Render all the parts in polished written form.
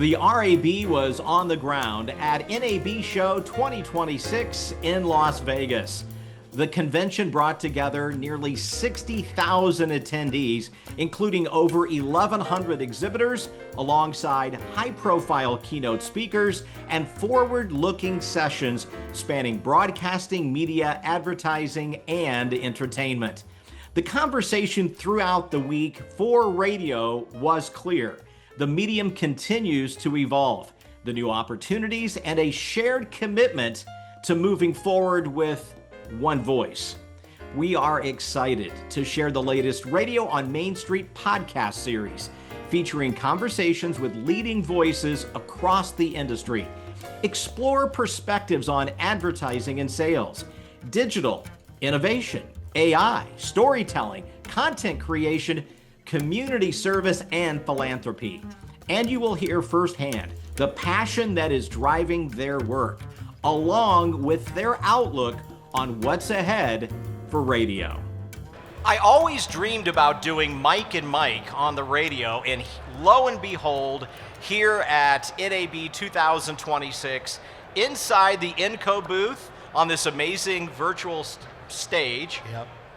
The RAB was on the ground at NAB Show 2026 in Las Vegas. The convention brought together nearly 60,000 attendees, including over 1,100 exhibitors, alongside high-profile keynote speakers and forward-looking sessions spanning broadcasting, media, advertising, and entertainment. The conversation throughout the week for radio was clear. The medium continues to evolve. The new opportunities and a shared commitment to moving forward with one voice. We are excited to share the latest Radio on Main Street podcast series, featuring conversations with leading voices across the industry. Explore perspectives on advertising and sales, digital, innovation, AI, storytelling, content creation, community service, and philanthropy. And you will hear firsthand the passion that is driving their work, along with their outlook on what's ahead for radio. I always dreamed about doing Mike and Mike on the radio, and lo and behold, here at NAB 2026, inside the Enco booth on this amazing virtual stage,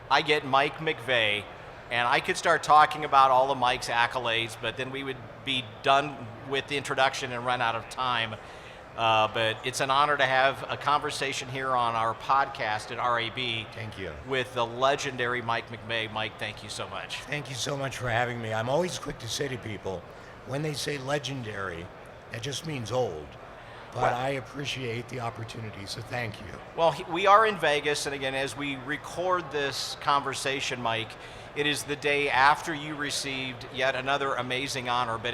I get Mike McVay, and I could start talking about all of Mike's accolades, but then we would be done with the introduction and run out of time. But it's an honor to have a conversation here on our podcast at RAB. Thank you. With the legendary Mike McVay. Mike, thank you so much. Thank you so much for having me. I'm always quick to say to people, when they say legendary, that just means old. But I appreciate the opportunity, so thank you. Well, we are in Vegas, and again, as we record this conversation, Mike, it is the day after you received yet another amazing honor, but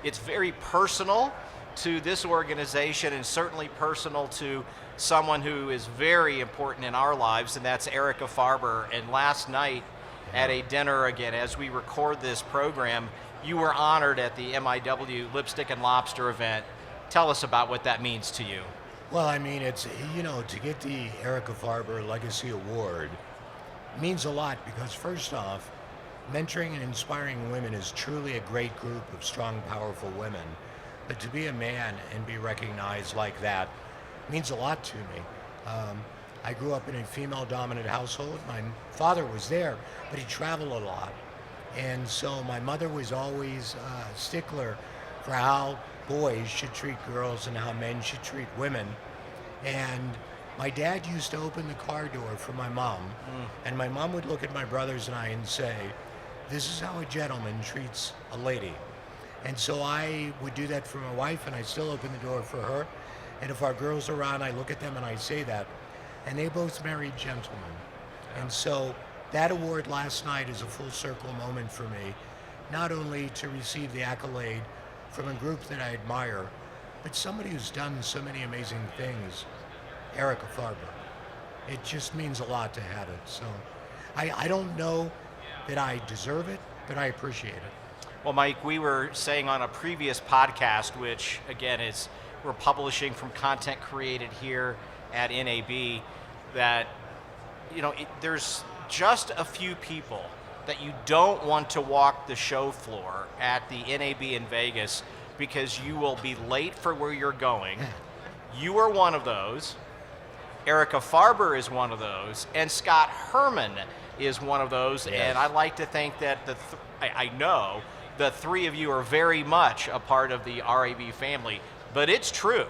it's very personal to this organization, and certainly personal to someone who is very important in our lives, and that's Erica Farber. And last night at a dinner, again, as we record this program, you were honored at the MIW Lipstick and Lobster event. Tell us about what that means to you. Well, I mean, it's, to get the Erica Farber Legacy Award means a lot because, first off, mentoring and inspiring women is truly a great group of strong, powerful women. But to be a man and be recognized like that means a lot to me. I grew up in a female-dominant household. My father was there, but he traveled a lot. And so my mother was always a stickler for how boys should treat girls and how men should treat women. And my dad used to open the car door for my mom, and my mom would look at my brothers and I and say, "This is how a gentleman treats a lady." And so I would do that for my wife, and I still open the door for her. And if our girls are around, I look at them and I say that. And they both married gentlemen. And so that award last night is a full circle moment for me, not only to receive the accolade from a group that I admire, but somebody who's done so many amazing things, Erica Farber. It just means a lot to have it. So I don't know that I deserve it, but I appreciate it. Well, Mike, we were saying on a previous podcast, which again we're publishing from content created here at NAB, that there's just a few people that you don't want to walk the show floor at the NAB in Vegas because you will be late for where you're going. You are one of those. Erica Farber is one of those, and Scott Herman is one of those. Yes. And I like to think that I know the three of you are very much a part of the RAB family, but it's true.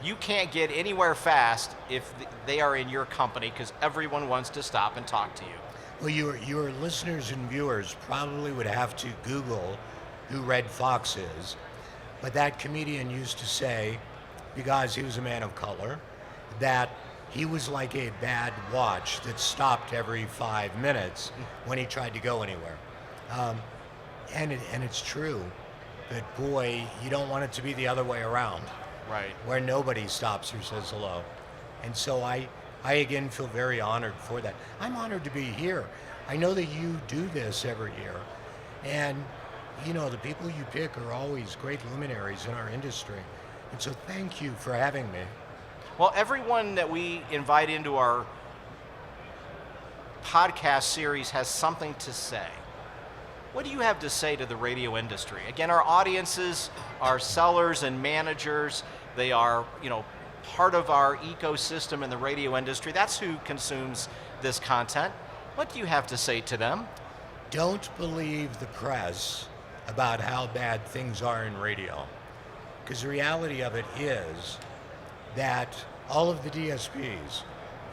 You can't get anywhere fast if they are in your company because everyone wants to stop and talk to you. Well, your listeners and viewers probably would have to Google who Red Fox is, but that comedian used to say, because he was a man of color, that he was like a bad watch that stopped every 5 minutes when he tried to go anywhere. And it's true, but boy, you don't want it to be the other way around. Right. Where nobody stops or says hello. And so I again feel very honored for that. I'm honored to be here. I know that you do this every year. And, the people you pick are always great luminaries in our industry. And so thank you for having me. Well, everyone that we invite into our podcast series has something to say. What do you have to say to the radio industry? Again, our audiences are sellers and managers. They are, part of our ecosystem in the radio industry. That's who consumes this content. What do you have to say to them? Don't believe the press about how bad things are in radio. Because the reality of it is that all of the DSPs,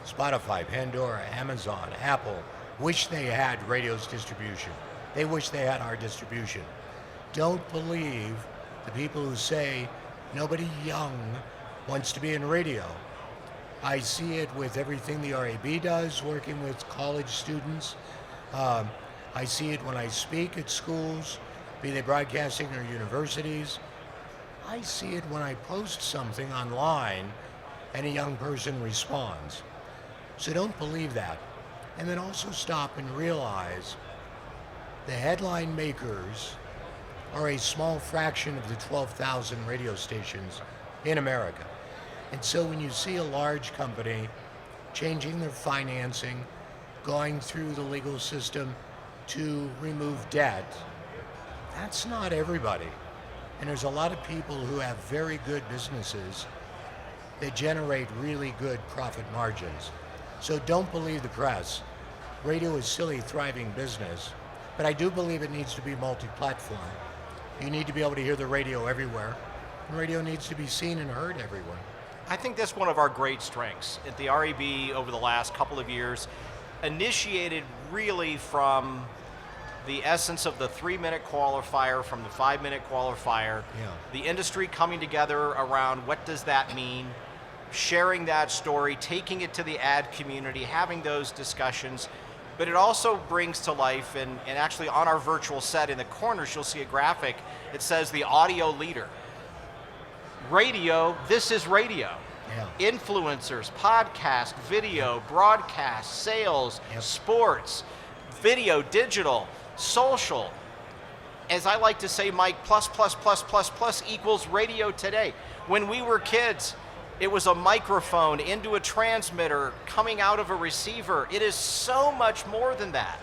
Spotify, Pandora, Amazon, Apple, wish they had radio's distribution. They wish they had our distribution. Don't believe the people who say nobody young wants to be in radio. I see it with everything the RAB does, working with college students. I see it when I speak at schools, be they broadcasting or universities. I see it when I post something online and a young person responds. So don't believe that. And then also stop and realize the headline makers are a small fraction of the 12,000 radio stations in America. And so when you see a large company changing their financing, going through the legal system to remove debt, that's not everybody. And there's a lot of people who have very good businesses that generate really good profit margins. So don't believe the press. Radio is still a thriving business, but I do believe it needs to be multi-platform. You need to be able to hear the radio everywhere, and radio needs to be seen and heard everywhere. I think that's one of our great strengths at the RAB over the last couple of years, initiated really from the essence of the 3-minute qualifier, from the 5-minute qualifier, the industry coming together around what does that mean, sharing that story, taking it to the ad community, having those discussions. But it also brings to life, and actually on our virtual set in the corners, you'll see a graphic. It says the audio leader. Radio, this is radio. Influencers, podcast, video, broadcast, sales, sports, video, digital, social. As I like to say, Mike, plus equals radio today. When we were kids, it was a microphone into a transmitter coming out of a receiver. It is so much more than that.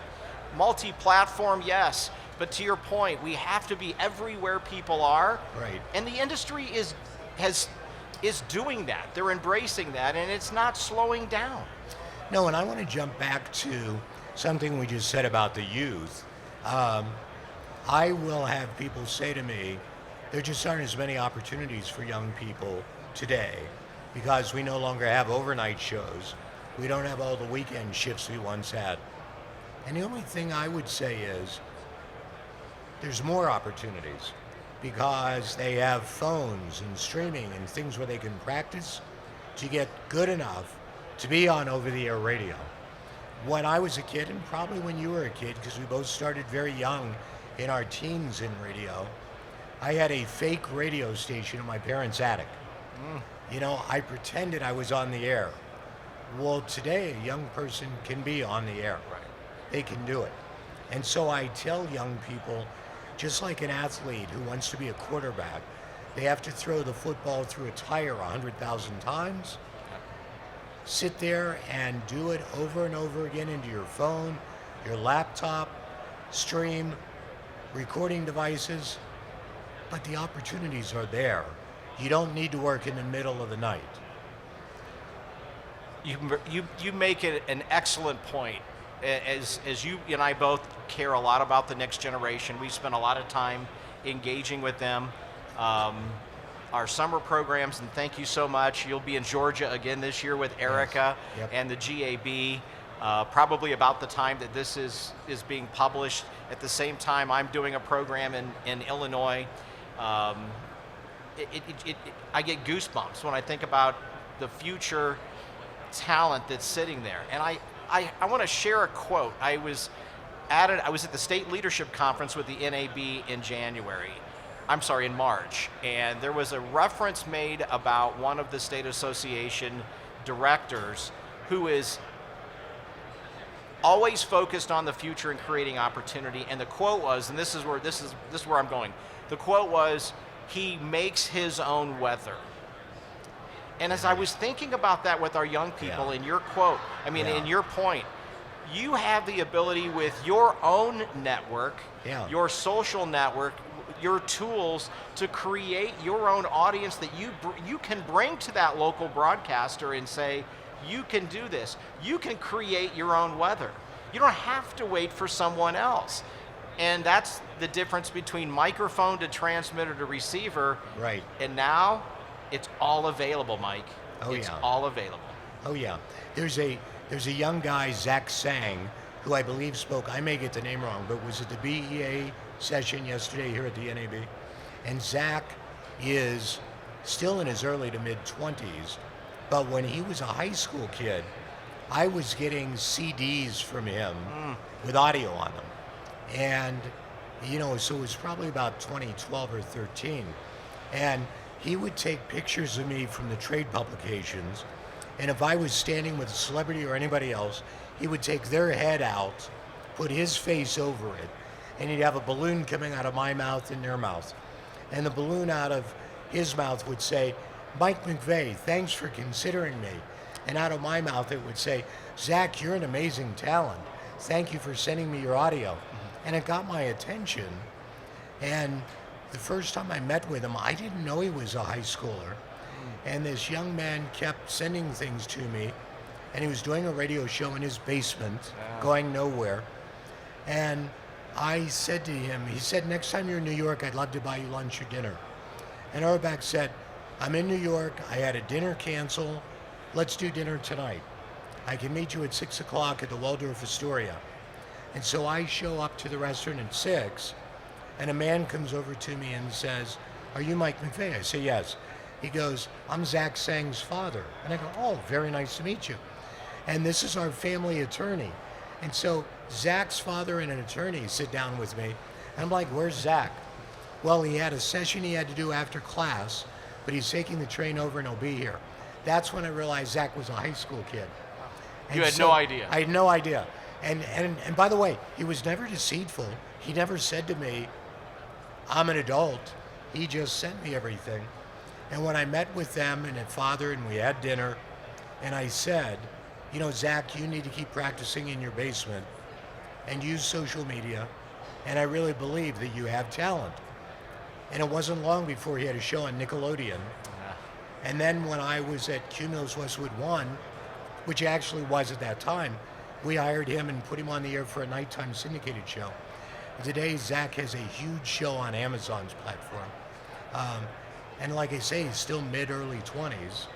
Multi-platform, yes, but to your point, we have to be everywhere people are. Right. And the industry is doing that. They're embracing that, and it's not slowing down. No, and I want to jump back to something we just said about the youth. I will have people say to me, there just aren't as many opportunities for young people today because we no longer have overnight shows. We don't have all the weekend shifts we once had. And the only thing I would say is there's more opportunities because they have phones and streaming and things where they can practice to get good enough to be on over-the-air radio. When I was a kid, and probably when you were a kid, because we both started very young in our teens in radio, I had a fake radio station in my parents' attic. I pretended I was on the air. Well, today, a young person can be on the air. Right. They can do it. And so I tell young people, just like an athlete who wants to be a quarterback, they have to throw the football through a tire 100,000 times. Sit there and do it over and over again into your phone, your laptop, stream, recording devices. But the opportunities are there. You don't need to work in the middle of the night. You make it an excellent point. As you and I both care a lot about the next generation, we spend a lot of time engaging with them. Our summer programs, and thank you so much. You'll be in Georgia again this year with Erica and the GAB, probably about the time that this is being published. At the same time, I'm doing a program in Illinois. I get goosebumps when I think about the future talent that's sitting there. And I want to share a quote. I was at the State Leadership Conference with the NAB in March, and there was a reference made about one of the state association directors who is always focused on the future and creating opportunity. And the quote was, and this is where I'm going. The quote was, "He makes his own weather." And as I was thinking about that with our young people, in your quote, in your point, you have the ability with your own network, Yeah. your social network, your tools to create your own audience that you can bring to that local broadcaster and say, you can do this. You can create your own weather. You don't have to wait for someone else. And that's the difference between microphone to transmitter to receiver. Right. And now it's all available, Mike. Oh, it's yeah. all available. Oh yeah, there's a young guy, Zach Sang, who I believe spoke, I may get the name wrong, but was at the BEA session yesterday here at the NAB. And Zach is still in his early to mid 20s, but when he was a high school kid, I was getting CDs from him with audio on them. And, you know, so it was probably about 2012 or 13. And he would take pictures of me from the trade publications. And if I was standing with a celebrity or anybody else, he would take their head out, put his face over it, and he'd have a balloon coming out of my mouth and their mouth. And the balloon out of his mouth would say, Mike McVay, thanks for considering me. And out of my mouth it would say, Zach, you're an amazing talent. Thank you for sending me your audio. And it got my attention. And the first time I met with him, I didn't know he was a high schooler. And this young man kept sending things to me, and he was doing a radio show in his basement, going nowhere. And I said to him, he said, next time you're in New York, I'd love to buy you lunch or dinner. And Auerbach said, I'm in New York, I had a dinner cancel, let's do dinner tonight. I can meet you at 6 o'clock at the Waldorf Astoria. And so I show up to the restaurant at 6, and a man comes over to me and says, are you Mike McVay? I say, yes. He goes, I'm Zach Sang's father. And I go, oh, very nice to meet you. And this is our family attorney. And so Zach's father and an attorney sit down with me. And I'm like, where's Zach? Well, he had a session he had to do after class, but he's taking the train over and he'll be here. That's when I realized Zach was a high school kid. And You had no idea. I had no idea. And by the way, he was never deceitful. He never said to me, I'm an adult. He just sent me everything. And when I met with them and at Father and we had dinner, and I said, you know, Zach, you need to keep practicing in your basement and use social media. And I really believe that you have talent. And it wasn't long before he had a show on Nickelodeon. And then when I was at Cumulus Westwood 1, which actually was at that time, we hired him and put him on the air for a nighttime syndicated show. Today, Zach has a huge show on Amazon's platform. And like I say, he's still mid-early 20s.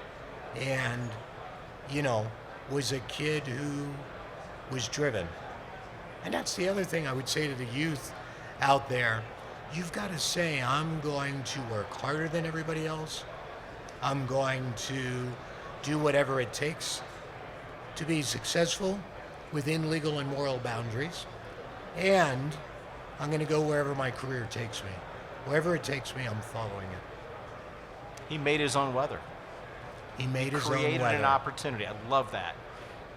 And, you know, was a kid who was driven. And that's the other thing I would say to the youth out there. You've got to say, I'm going to work harder than everybody else. I'm going to do whatever it takes to be successful within legal and moral boundaries. And I'm going to go wherever my career takes me. Wherever it takes me, I'm following it. He made his own weather. He made his own weather. Created an opportunity. I love that.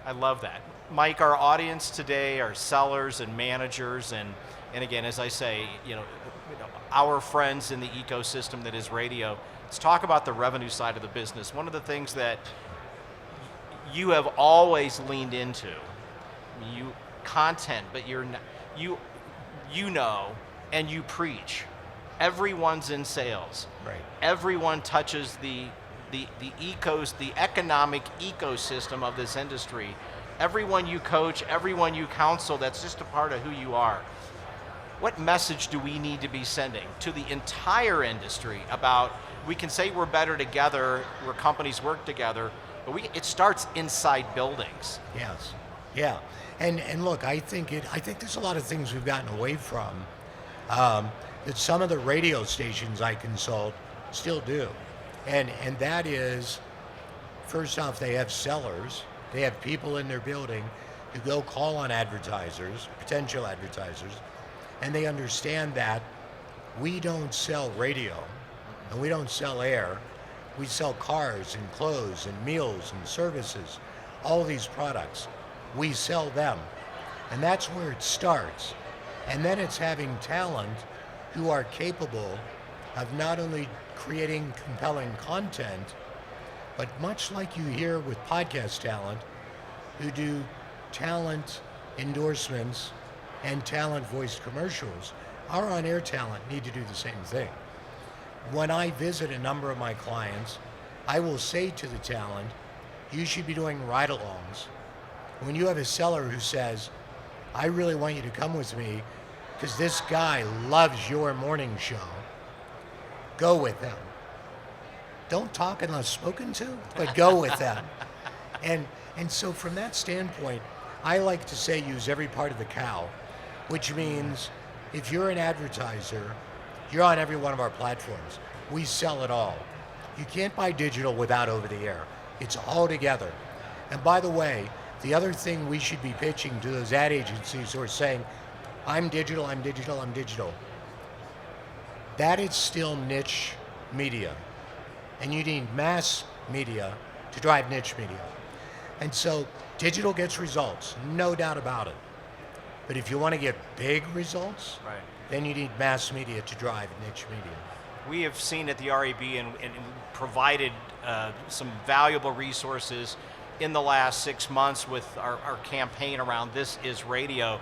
I love that. Mike, our audience today are sellers and managers, and again, as I say, you know, our friends in the ecosystem that is radio. Let's talk about the revenue side of the business. One of the things that you have always leaned into, you content, but you know, and you preach. Everyone's in sales. Right. Everyone touches the economic ecosystem of this industry. Everyone you coach, everyone you counsel, that's just a part of who you are. What message do we need to be sending to the entire industry about, we can say we're better together, where companies work together, but it starts inside buildings. Yes. Yeah. And look, I think there's a lot of things we've gotten away from that some of the radio stations I consult still do. And that is, first off, they have sellers. They have people in their building who go call on advertisers, potential advertisers, and they understand that we don't sell radio and we don't sell air. We sell cars and clothes and meals and services, all these products. We sell them. And that's where it starts. And then it's having talent who are capable of not only creating compelling content, but much like you hear with podcast talent, who do talent endorsements, and talent-voiced commercials, our on-air talent need to do the same thing. When I visit a number of my clients, I will say to the talent, you should be doing ride-alongs. When you have a seller who says, I really want you to come with me because this guy loves your morning show, go with them. Don't talk unless spoken to, but go with them. And so from that standpoint, I like to say use every part of the cow, which means if you're an advertiser, you're on every one of our platforms. We sell it all. You can't buy digital without over the air. It's all together. And by the way, the other thing we should be pitching to those ad agencies who are saying, I'm digital, I'm digital, I'm digital. That is still niche media. And you need mass media to drive niche media. And so digital gets results, no doubt about it. But if you want to get big results, then you need mass media to drive niche media. We have seen at the RAB and provided some valuable resources in the last 6 months with our campaign around This Is Radio.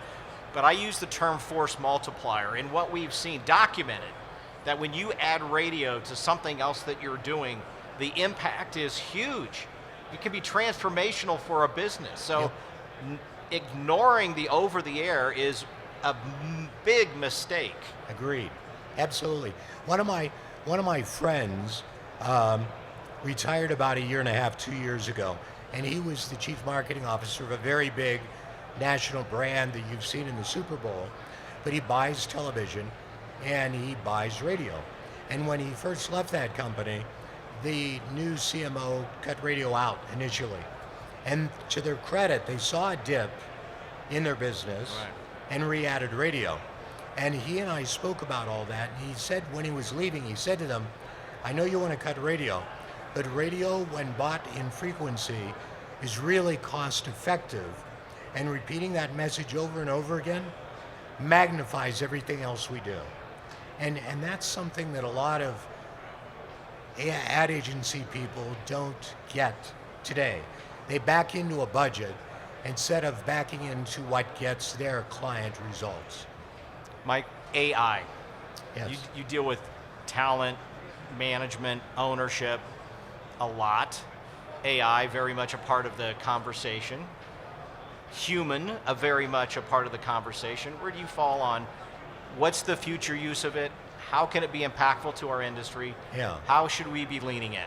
But I use the term force multiplier, and what we've seen documented, that when you add radio to something else that you're doing, the impact is huge. It can be transformational for a business. So ignoring the over-the-air is a big mistake. Agreed. Absolutely. One of my friends retired about 1.5 years, 2 years ago, and he was the chief marketing officer of a very big national brand that you've seen in the Super Bowl. But he buys television and he buys radio. And when he first left that company, the new CMO cut radio out initially. And to their credit, they saw a dip in their business and re-added radio. And he and I spoke about all that. And he said when he was leaving, he said to them, I know you want to cut radio, but radio, when bought in frequency, is really cost effective. And repeating that message over and over again magnifies everything else we do. And that's something that a lot of ad agency people don't get today. They back into a budget instead of backing into what gets their client results. Mike, AI. Yes. You deal with talent, management, ownership a lot. AI, very much a part of the conversation. Human, very much a part of the conversation. Where do you fall on what's the future use of it? How can it be impactful to our industry? How should we be leaning in?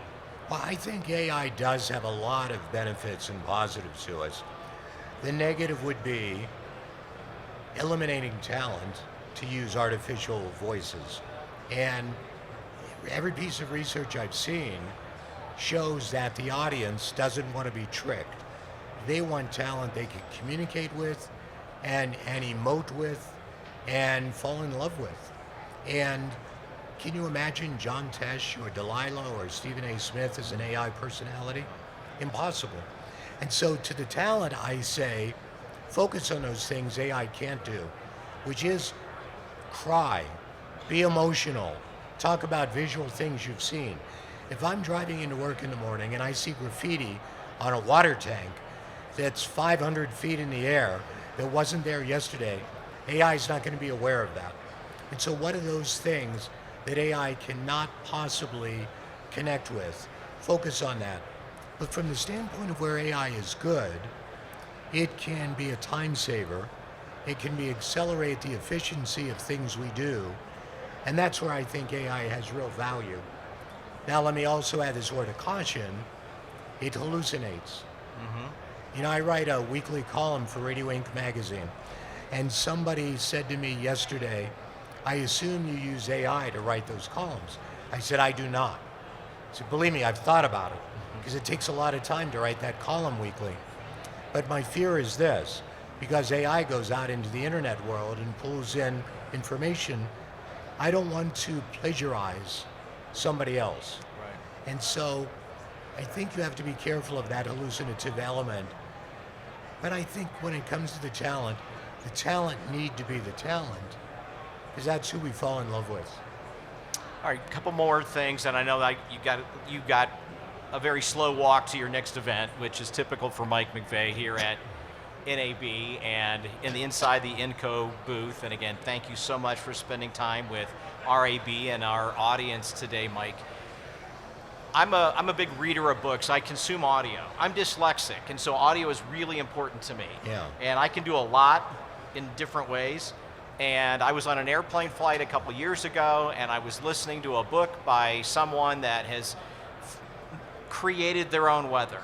Well, I think AI does have a lot of benefits and positives to us. The negative would be eliminating talent to use artificial voices. And every piece of research I've seen shows that the audience doesn't want to be tricked. They want talent they can communicate with and emote with and fall in love with. And can you imagine John Tesh or Delilah or Stephen A. Smith as an AI personality? Impossible. And so to the talent, I say, focus on those things AI can't do, which is cry, be emotional, talk about visual things you've seen. If I'm driving into work in the morning and I see graffiti on a water tank that's 500 feet in the air that wasn't there yesterday, AI is not going to be aware of that. And so what are those things that AI cannot possibly connect with? Focus on that. But from the standpoint of where AI is good, it can be a time saver. It can be accelerate the efficiency of things we do. And that's where I think AI has real value. Now let me also add this word of caution. It hallucinates. You know, I write a weekly column for Radio Inc. magazine. And somebody said to me yesterday, I assume you use AI to write those columns. I said, I do not. I said, believe me, I've thought about it, because it takes a lot of time to write that column weekly. But my fear is this, because AI goes out into the internet world and pulls in information, I don't want to plagiarize somebody else. And so I think you have to be careful of that hallucinative element. But I think when it comes to the talent need to be the talent, because that's who we fall in love with. All right, a couple more things, and I know that you got a very slow walk to your next event, which is typical for Mike McVay here at NAB and inside the Inco booth. And again, thank you so much for spending time with RAB and our audience today, Mike. I'm a big reader of books. I consume audio. I'm dyslexic, and so audio is really important to me. Yeah. And I can do a lot in different ways. And I was on an airplane flight a couple years ago, and I was listening to a book by someone that has created their own weather.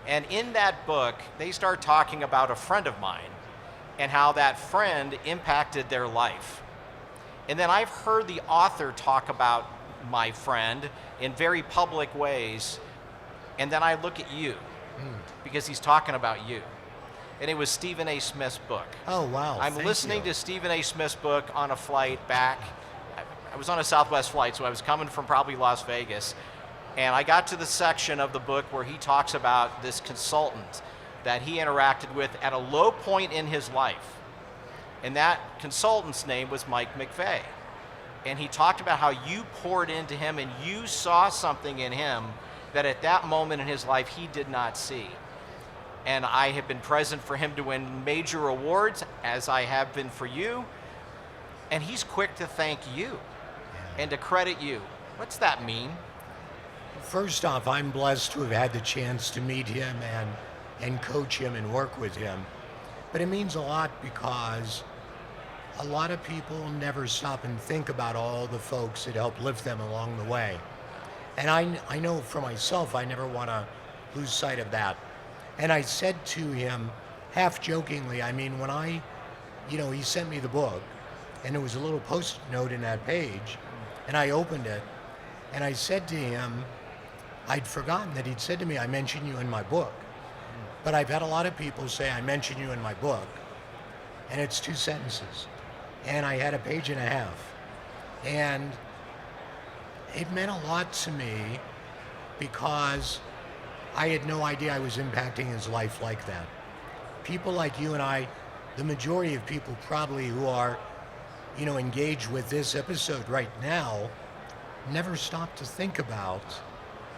And in that book, they start talking about a friend of mine and how that friend impacted their life. And then I've heard the author talk about my friend in very public ways, and then I look at you because he's talking about you. And it was Stephen A. Smith's book. Oh, wow. I'm listening to Stephen A. Smith's book on a flight back. I was on a Southwest flight, so I was coming from probably Las Vegas. And I got to the section of the book where he talks about this consultant that he interacted with at a low point in his life. And that consultant's name was Mike McVay. And he talked about how you poured into him and you saw something in him that at that moment in his life he did not see. And I have been present for him to win major awards, as I have been for you. And he's quick to thank you and to credit you. What's that mean? First off, I'm blessed to have had the chance to meet him and coach him and work with him. But it means a lot because a lot of people never stop and think about all the folks that help lift them along the way. And I know for myself, I never want to lose sight of that. And I said to him, half jokingly, I mean, when he sent me the book, and there was a little post-it note in that page, and I opened it, and I said to him, I'd forgotten that he'd said to me, I mentioned you in my book. But I've had a lot of people say, I mentioned you in my book, and it's 2 sentences. And I had a page and a half. And it meant a lot to me because I had no idea I was impacting his life like that. People like you and I, the majority of people probably who are, engaged with this episode right now, never stop to think about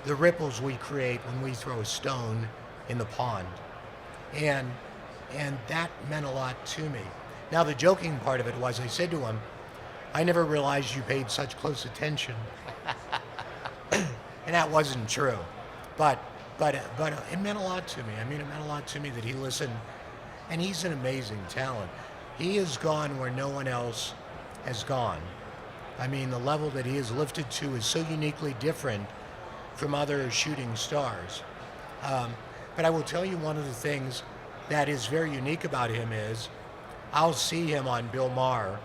the ripples we create when we throw a stone in the pond. And that meant a lot to me. Now, the joking part of it was, I said to him, I never realized you paid such close attention. And that wasn't true. But it meant a lot to me. I mean, it meant a lot to me that he listened. And he's an amazing talent. He has gone where no one else has gone. I mean, the level that he has lifted to is so uniquely different from other shooting stars. But I will tell you, one of the things that is very unique about him is I'll see him on Bill Maher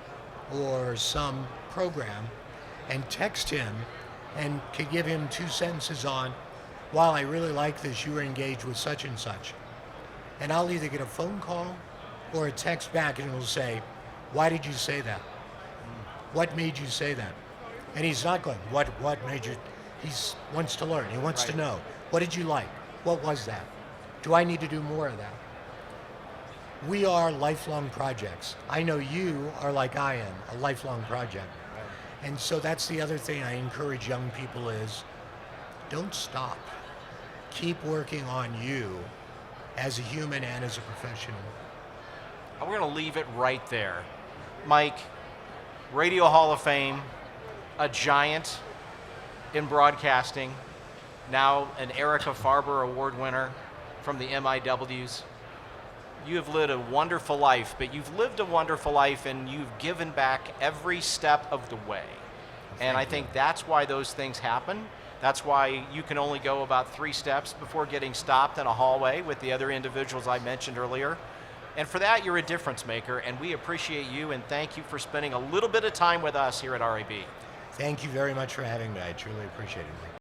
or some program and text him and could give him 2 sentences on, while I really like this, you were engaged with such and such. And I'll either get a phone call or a text back, and it'll say, why did you say that? What made you say that? And he's not going, what made you? He wants to learn. He wants to know. What did you like? What was that? Do I need to do more of that? We are lifelong projects. I know you are like I am, a lifelong project. And so that's the other thing I encourage young people is, don't stop. Keep working on you as a human and as a professional. We're going to leave it right there. Mike, Radio Hall of Fame, a giant in broadcasting, now an Erica Farber Award winner from the MIWs. You have lived a wonderful life, but you've lived a wonderful life and you've given back every step of the way. And I think that's why those things happen. That's why you can only go about 3 steps before getting stopped in a hallway with the other individuals I mentioned earlier. And for that, you're a difference maker, and we appreciate you and thank you for spending a little bit of time with us here at RAB. Thank you very much for having me. I truly appreciate it, Mike.